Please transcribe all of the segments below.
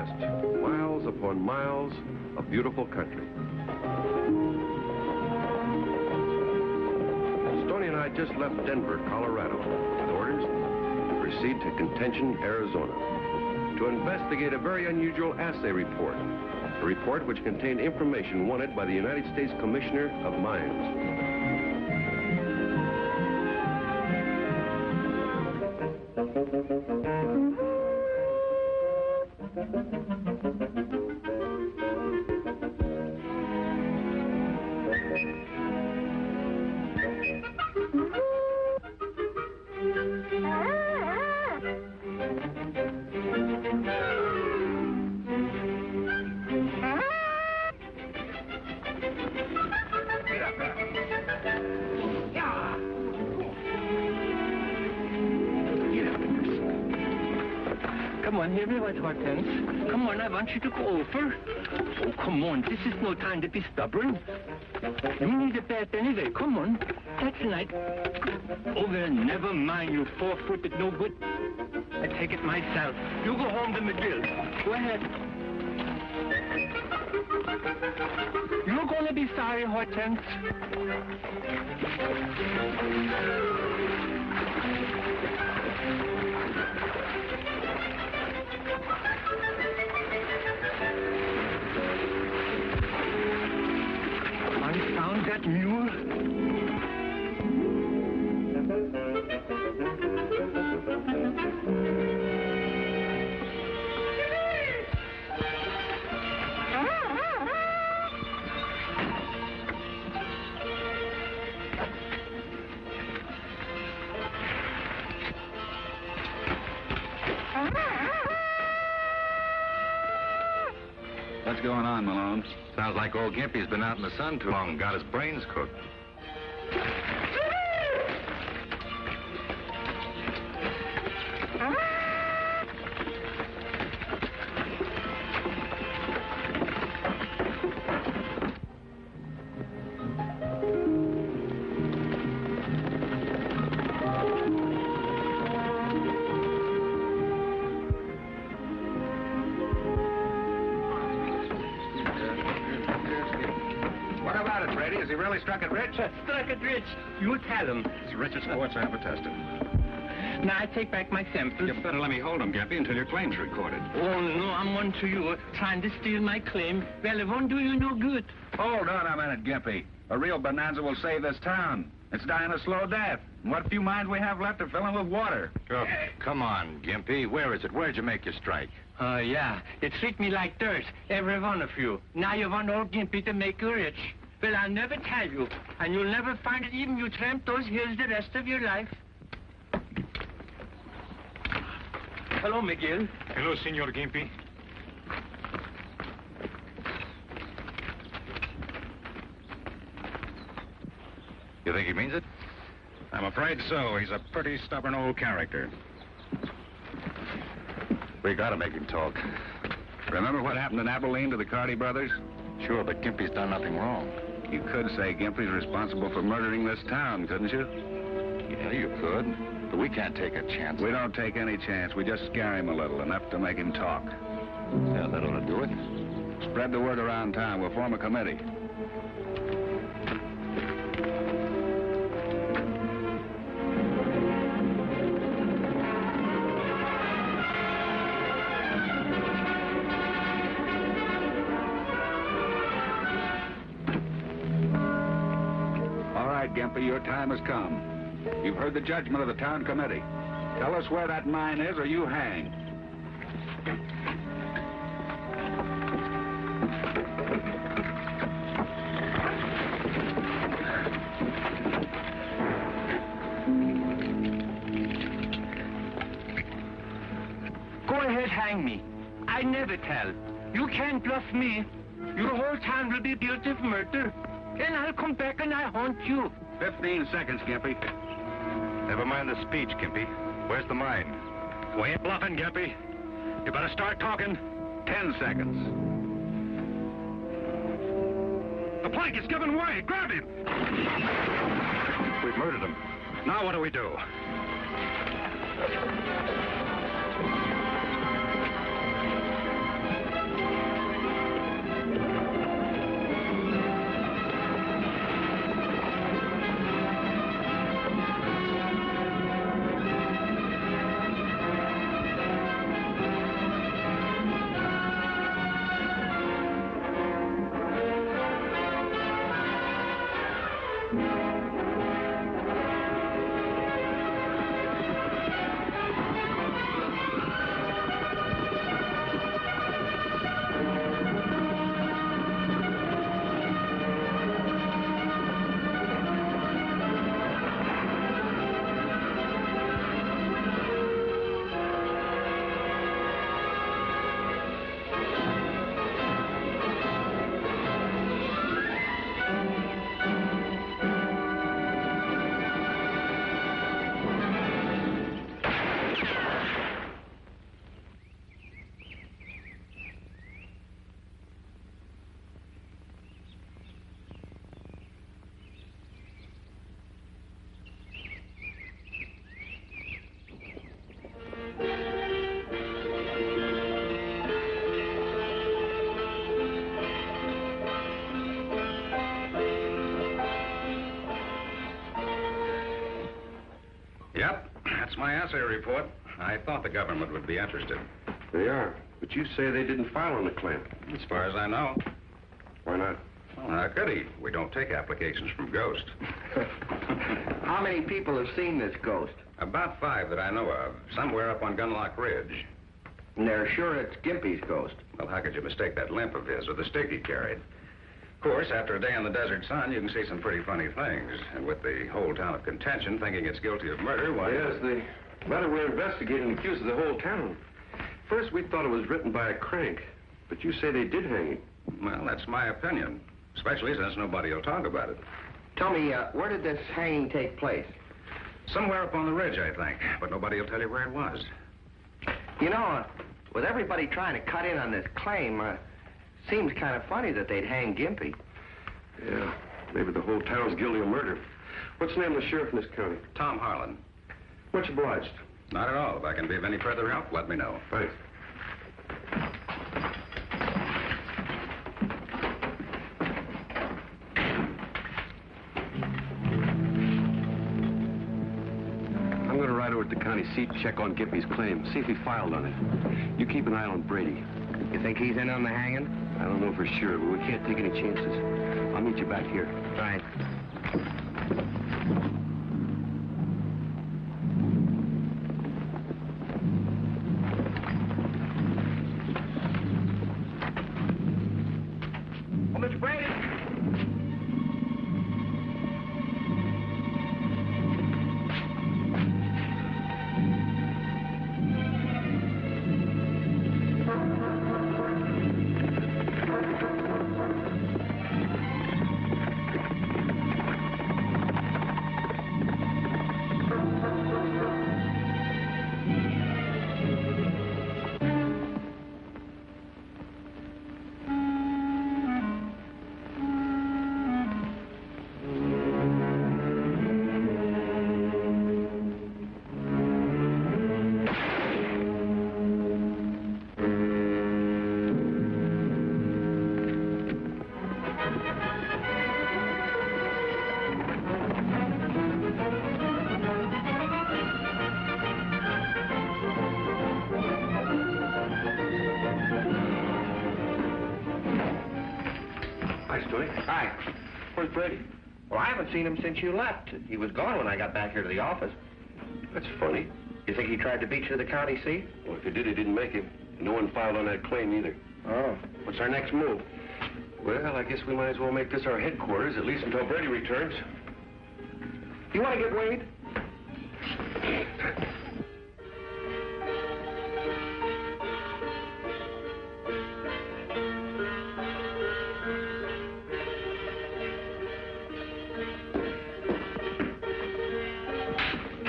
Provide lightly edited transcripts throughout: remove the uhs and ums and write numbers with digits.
West, miles upon miles of beautiful country. Stoney and I just left Denver, Colorado, with orders to proceed to Contention, Arizona, to investigate a very unusual assay report, a report which contained information wanted by the United States Commissioner of Mines. Come on, hear me, White Hortense. Come on, I want you to go over. Oh, come on, this is no time to be stubborn. You need a bath anyway, come on. That's right. Oh, well, never mind, you four-footed no good. I take it myself. You go home to McGill. Go ahead. You're gonna be sorry, Hortense. I found that mule. What's going on, Malone? Sounds like old Gimpy's been out in the sun too long and got his brains cooked. Has he really struck it rich? Struck it rich. You tell him. It's the richest quartz I ever tested. Now, I take back my samples. You better let me hold him, Gimpy, until your claim's recorded. Oh, no, I'm one to you, trying to steal my claim. Well, it won't do you no good. Hold on a minute, Gimpy. A real bonanza will save this town. It's dying a slow death. And what few mines we have left are filling with water. Oh, come on, Gimpy. Where is it? Where'd you make your strike? Yeah. You treat me like dirt, every one of you. Now you want old Gimpy to make you rich. Well, I'll never tell you, and you'll never find it even you tramp those hills the rest of your life. Hello, McGill. Hello, Senor Gimpy. You think he means it? I'm afraid so. He's a pretty stubborn old character. We gotta make him talk. Remember what happened in Abilene to the Carty brothers? Sure, but Gimpy's done nothing wrong. You could say Gimpy's responsible for murdering this town, couldn't you? Yeah, you could. But we can't take a chance. We don't take any chance. We just scare him a little, enough to make him talk. Yeah, that ought to do it. Spread the word around town. We'll form a committee. Gimpy, your time has come. You've heard the judgment of the town committee. Tell us where that mine is or you hang. Go ahead, hang me. I never tell. You can't bluff me. Your whole town will be guilty of murder. Then I'll come back and I'll haunt you. 15 seconds, Gimpy. Never mind the speech, Gimpy. Where's the mine? We ain't bluffing, Gimpy. You better start talking. 10 seconds. The plank is giving way. Grab him. We've murdered him. Now what do we do? That's my assay report. I thought the government would be interested. They are, but you say they didn't file on the claim. As far as I know. Why not? Well, how could he? We don't take applications from ghosts. How many people have seen this ghost? About 5 that I know of, somewhere up on Gunlock Ridge. And they're sure it's Gimpy's ghost. Well, how could you mistake that limp of his or the stick he carried? Of course, after a day in the desert sun, you can see some pretty funny things. And with the whole town of contention thinking it's guilty of murder, why... Yes, the matter we're investigating accuses the whole town. First, we thought it was written by a crank, but you say they did hang him. Well, that's my opinion, especially since nobody will talk about it. Tell me, where did this hanging take place? Somewhere up on the ridge, I think, but nobody will tell you where it was. You know, with everybody trying to cut in on this claim, seems kind of funny that they'd hang Gimpy. Yeah, maybe the whole town's guilty of murder. What's the name of the sheriff in this county? Tom Harlan. Much obliged. Not at all. If I can be of any further help, let me know. Thanks. I'm going to ride over to the county seat, check on Gimpy's claim, see if he filed on it. You keep an eye on Brady. You think he's in on the hanging? I don't know for sure, but we can't take any chances. I'll meet you back here. Right. Oh, Mr. Brady! Hi, Stoney. Hi. Where's Brady? Well, I haven't seen him since you left. He was gone when I got back here to the office. That's funny. You think he tried to beat you to the county seat? Well, if he did, he didn't make it. No one filed on that claim either. Oh. What's our next move? Well, I guess we might as well make this our headquarters, at least until Brady returns. You want to get Wade?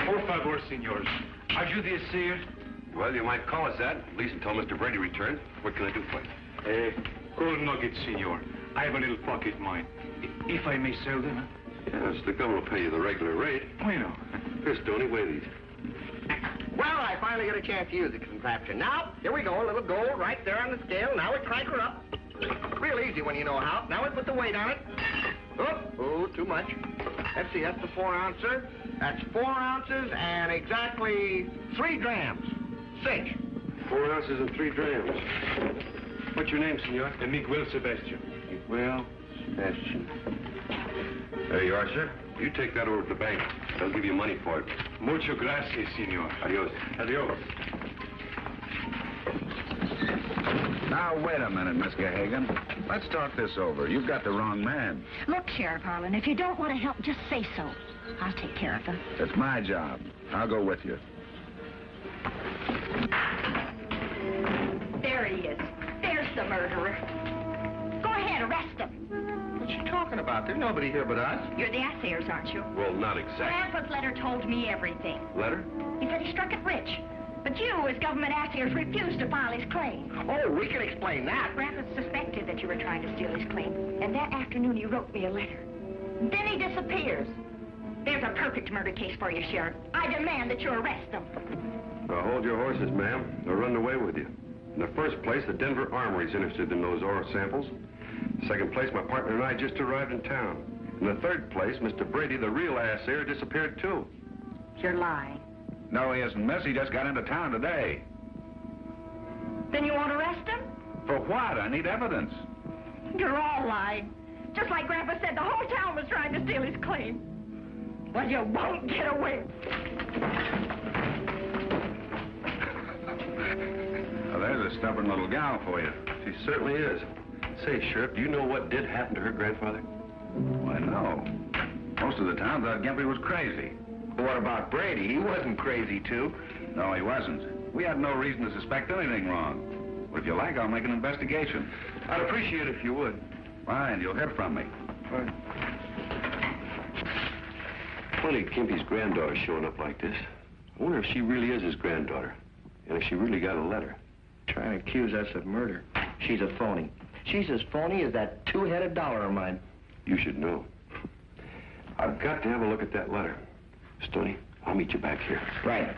Por favor, senors. Are you the assayer? Well, you might call us that, at least until Mr. Brady returns. What can I do for you? Gold nuggets, senor. I have a little pocket mine. If I may sell them? Yes, the government will pay you the regular rate. Bueno. Here, Stoney, weigh these. Well, I finally get a chance to use the contraption. Now, here we go, a little gold right there on the scale. Now we crank her up. Real easy when you know how. Now we put the weight on it. Oh, too much. Let's see, that's the 4-ouncer. That's 4 ounces and exactly 3 grams. Cinch. 4 ounces and 3 grams. What's your name, senor? Miguel Sebastian. Miguel Sebastian. There you are, sir. You take that over to the bank. They'll give you money for it. Mucho gracias, senor. Adios. Adios. Now, wait a minute, Miss Gahagan. Let's talk this over. You've got the wrong man. Look, Sheriff Harlan, if you don't want to help, just say so. I'll take care of them. It's my job. I'll go with you. There he is. There's the murderer. Go ahead, arrest him. What's she talking about? There's nobody here but us. You're the assayers, aren't you? Well, not exactly. Grandpa's letter told me everything. Letter? He said he struck it rich. But you, as government assayers, refused to file his claim. Oh, we can explain that. Grandpa suspected that you were trying to steal his claim. And that afternoon, he wrote me a letter. Then he disappears. There's a perfect murder case for you, Sheriff. I demand that you arrest them. Now, hold your horses, ma'am. They'll run away with you. In the first place, the Denver Armory's interested in those ore samples. Second place, my partner and I just arrived in town. In the third place, Mr. Brady, the real assayer, disappeared too. You're lying. No, he isn't, miss. He just got into town today. Then you won't arrest him? For what? I need evidence. You're all lying. Just like Grandpa said, the whole town was trying to steal his claim. Well, you won't get away. Well, there's a stubborn little gal for you. She certainly is. Say, Sheriff, do you know what did happen to her grandfather? Why, no. Most of the town thought Gimpy was crazy. What about Brady? He wasn't crazy, too. No, he wasn't. We had no reason to suspect anything wrong. But if you like, I'll make an investigation. I'd appreciate it if you would. Fine, you'll hear from me. Fine. Funny, Gimpy's granddaughter showing up like this. I wonder if she really is his granddaughter. And if she really got a letter. Trying to accuse us of murder. She's a phony. She's as phony as that two-headed dollar of mine. You should know. I've got to have a look at that letter. Stoney, I'll meet you back here. Right.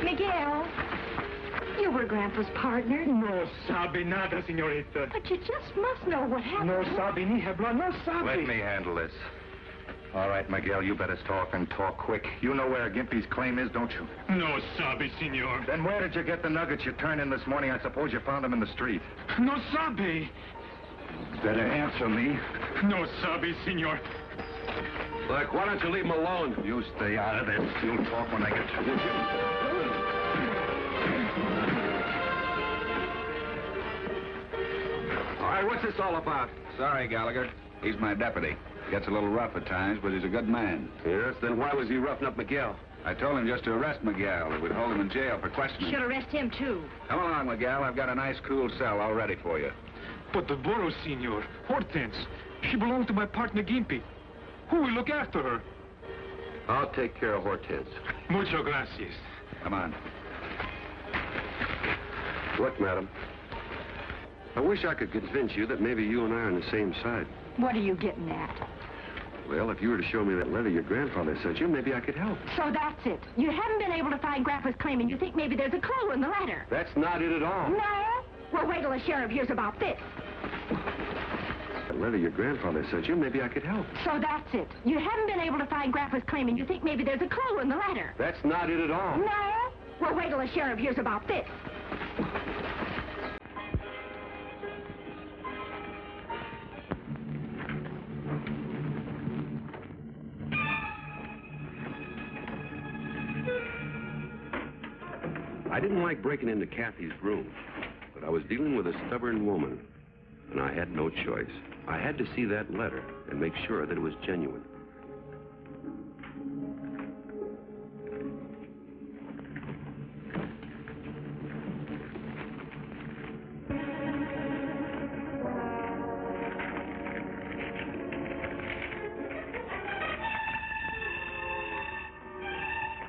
Miguel, you were Grandpa's partner. No sabe nada, señorita. But you just must know what happened. No sabe ni hablar, no sabe. Let me handle this. All right, Miguel, you better talk and talk quick. You know where Gimpy's claim is, don't you? No sabe, senor. Then where did you get the nuggets you turned in this morning? I suppose you found them in the street. No sabe. Better answer me. No sabe, senor. Look, why don't you leave him alone? You stay out of this. You'll talk when I get through with you. All right, what's this all about? Sorry, Gallagher. He's my deputy. Gets a little rough at times, but he's a good man. Yes, then why was he roughing up Miguel? I told him just to arrest Miguel. It would hold him in jail for questioning. Should arrest him, too. Come along, Miguel. I've got a nice, cool cell all ready for you. But the burro, senor. Hortense. She belonged to my partner, Gimpy. Who will look after her? I'll take care of Hortense. Mucho gracias. Come on. Look, madam, I wish I could convince you that maybe you and I are on the same side. What are you getting at? Well, if you were to show me that letter your grandfather sent you, maybe I could help. So that's it. You haven't been able to find Grandpa's claim, and you think maybe there's a clue in the letter. That's not it at all. No? Well, wait till the sheriff hears about this. That letter your grandfather sent you, maybe I could help. So that's it. You haven't been able to find Grandpa's claim, and you think maybe there's a clue in the letter. That's not it at all. No? Well, wait till the sheriff hears about this. I didn't like breaking into Kathy's room, but I was dealing with a stubborn woman, and I had no choice. I had to see that letter and make sure that it was genuine.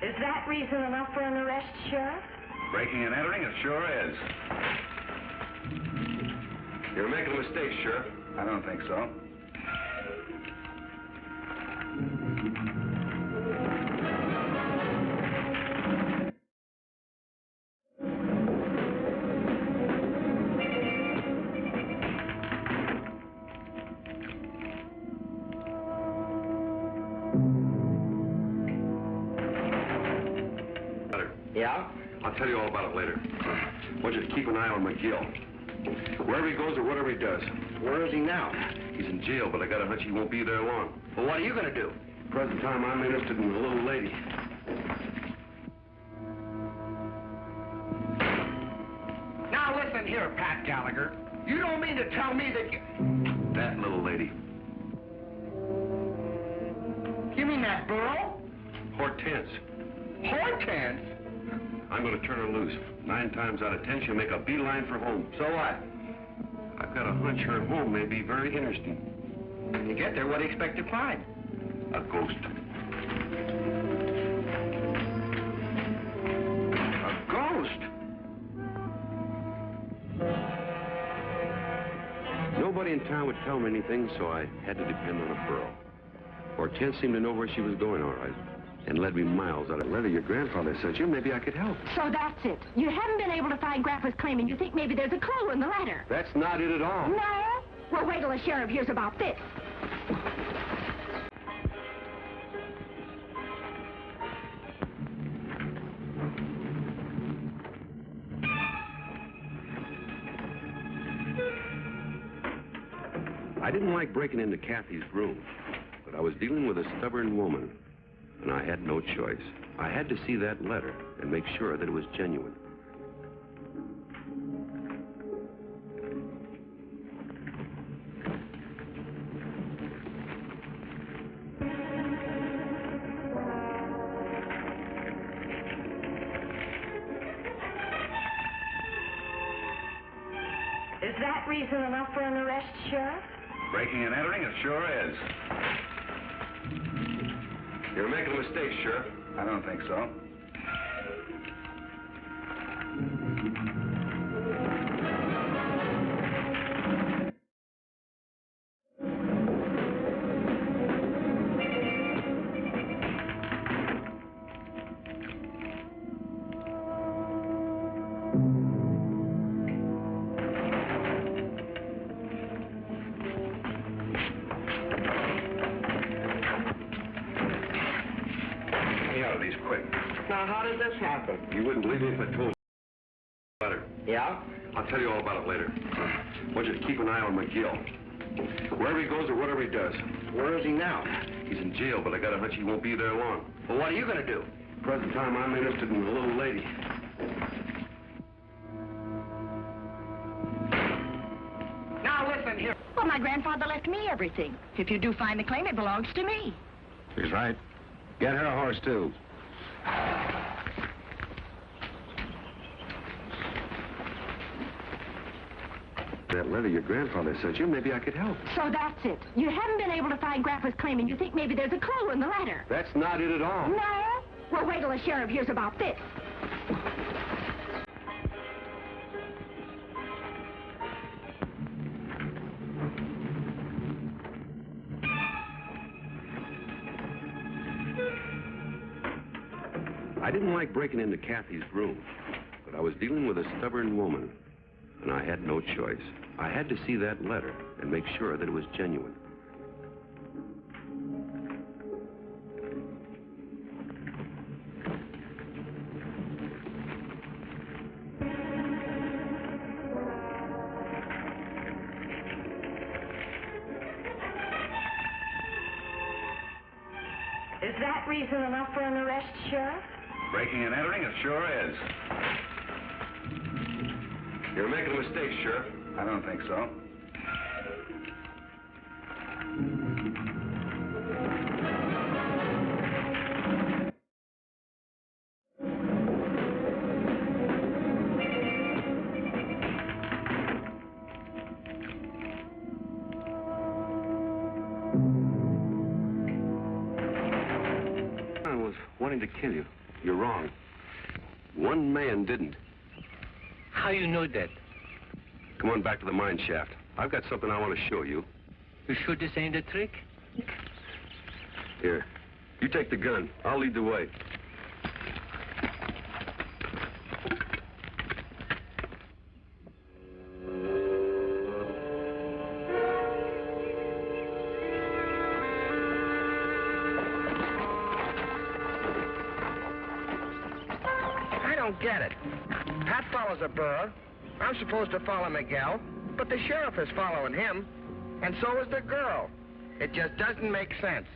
Is that reason enough for an arrest, Sheriff? Breaking and entering, it sure is. You're making a mistake, Sheriff. I don't think so. Yeah? I'll tell you all about it later. I want you to keep an eye on McGill. Wherever he goes or whatever he does. Where is he now? He's in jail, but I got a hunch he won't be there long. Well, what are you going to do? Present time, I'm interested in the little lady. Now, listen here, Pat Gallagher. You don't mean to tell me that you... That little lady. You mean that girl? Hortense. Hortense? I'm going to turn her loose. 9 times out of 10, she'll make a beeline for home. So what? I've got a hunch her home may be very interesting. When you get there, what do you expect to find? A ghost. A ghost? Nobody in town would tell me anything, so I had to depend on a burro. Hortense seemed to know where she was going, all right. and led me miles out of leather your grandfather sent you. Maybe I could help. So that's it. You haven't been able to find Grandpa's claim, and you think maybe there's a clue in the letter. That's not it at all. No? Well, wait till the sheriff hears about this. I didn't like breaking into Kathy's room, but I was dealing with a stubborn woman, and I had no choice. I had to see that letter and make sure that it was genuine. Is that reason enough for an arrest, Sheriff? Breaking and entering, it sure is. You're making a mistake, Sheriff. I don't think so. Now, how did this happen? You wouldn't believe me if I told you. Letter. Yeah? I'll tell you all about it later. I want you to keep an eye on McGill. Wherever he goes or whatever he does. Where is he now? He's in jail, but I got a hunch he won't be there long. Well, what are you going to do? Present time, I'm interested in the little lady. Now, listen here. Well, my grandfather left me everything. If you do find the claim, it belongs to me. He's right. Get her a horse, too. That letter your grandfather sent you, maybe I could help. So that's it. You haven't been able to find Grandpa's claim, and you think maybe there's a clue in the letter. That's not it at all. No? Well, wait till the sheriff hears about this. I didn't like breaking into Kathy's room, but I was dealing with a stubborn woman, and I had no choice. I had to see that letter and make sure that it was genuine. Is that reason enough for an arrest, Sheriff? Breaking and entering, it sure is. You're making a mistake, Sheriff. I don't think so. I was wanting to kill you. You're wrong. One man didn't. How you know that? Come on back to the mine shaft. I've got something I want to show you. You sure this ain't a trick? Here. You take the gun. I'll lead the way. I don't get it. Pat follows a burro. I'm supposed to follow Miguel, but the sheriff is following him, and so is the girl. It just doesn't make sense.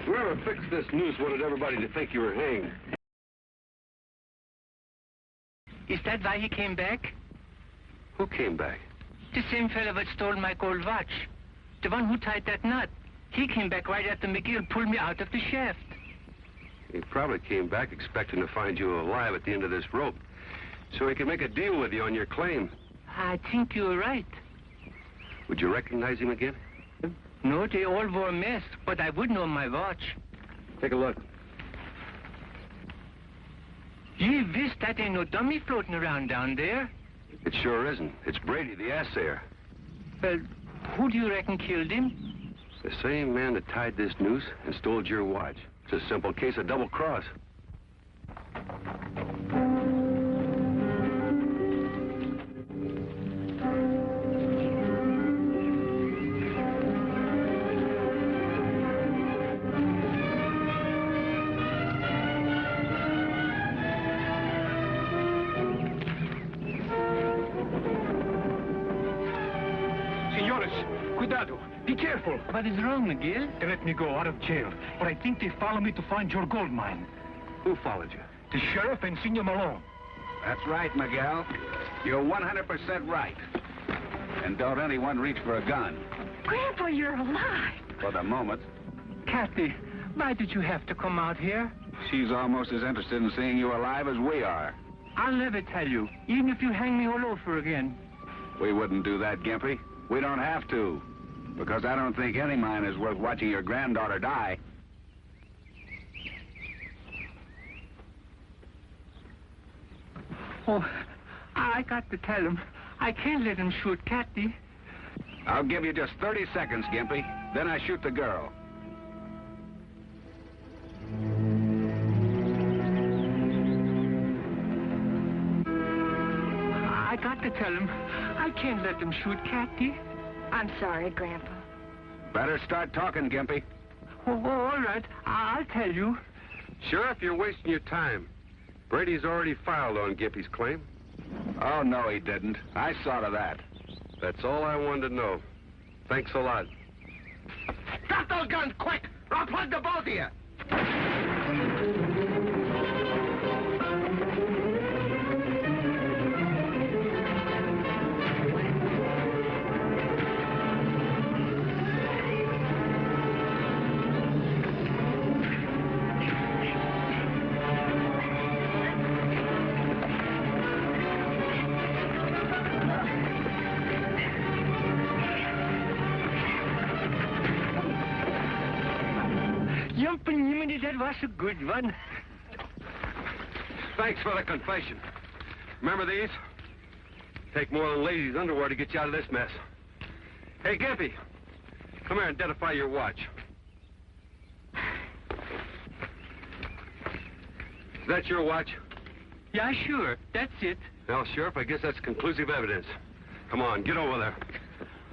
Whoever fixed this noose wanted everybody to think you were hanged. Is that why he came back? Who came back? The same fellow that stole my gold watch. The one who tied that knot. He came back right after McGill pulled me out of the shaft. He probably came back expecting to find you alive at the end of this rope, so he could make a deal with you on your claim. I think you're right. Would you recognize him again? No, they all wore masks, but I would know my watch. Take a look. Gee whiz, that ain't no dummy floating around down there. It sure isn't. It's Brady, the assayer. Well, who do you reckon killed him? The same man that tied this noose and stole your watch. It's a simple case of double cross. Cuidado. Be careful. What is wrong, Miguel? They let me go out of jail, but I think they follow me to find your gold mine. Who followed you? The sheriff and Senor Malone. That's right, Miguel. You're 100% right. And don't anyone reach for a gun. Grandpa, you're alive. For the moment. Kathy, why did you have to come out here? She's almost as interested in seeing you alive as we are. I'll never tell you, even if you hang me all over again. We wouldn't do that, Gimpy. We don't have to. Because I don't think any mine is worth watching your granddaughter die. Oh, I got to tell him. I can't let him shoot Kathy. I'll give you just 30 seconds, Gimpy. Then I shoot the girl. I got to tell him. I can't let him shoot Kathy. I'm sorry, Grandpa. Better start talking, Gimpy. Oh, all right. I'll tell you. Sheriff, you're wasting your time. Brady's already filed on Gimpy's claim. Oh, no, he didn't. I saw to that. That's all I wanted to know. Thanks a lot. Drop those guns, quick, or I'll plug the both of you. That was a good one. Thanks for the confession. Remember these? Take more than ladies' underwear to get you out of this mess. Hey, Gimpy, come here and identify your watch. Is that your watch? Yeah, sure. That's it. Well, Sheriff, I guess that's conclusive evidence. Come on, get over there.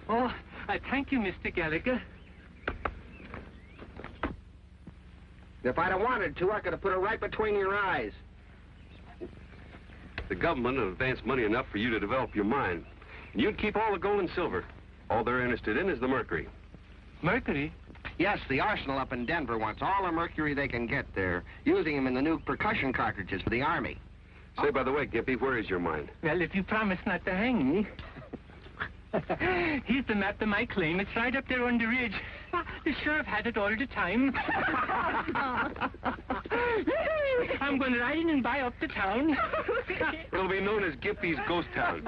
Oh, I thank you, Mr. Gallagher. If I'd have wanted to, I could have put it right between your eyes. The government will advance money enough for you to develop your mine. And you'd keep all the gold and silver. All they're interested in is the mercury. Mercury? Yes, the arsenal up in Denver wants all the mercury they can get there, using them in the new percussion cartridges for the Army. Say, by the way, Gimpy, where is your mine? Well, if you promise not to hang me. Here's the map of my claim. It's right up there on the ridge. The sheriff had it all the time. I'm going to ride in and buy up the town. It'll be known as Gimpy's Ghost Town.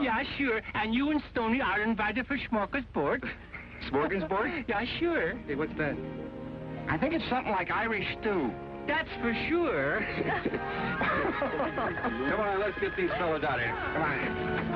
Yeah, sure. And you and Stoney are invited for smorgasbord. Smorgasbord? Yeah, sure. Hey, what's that? I think it's something like Irish stew. That's for sure. Come on, let's get these fellas out of here. Come on.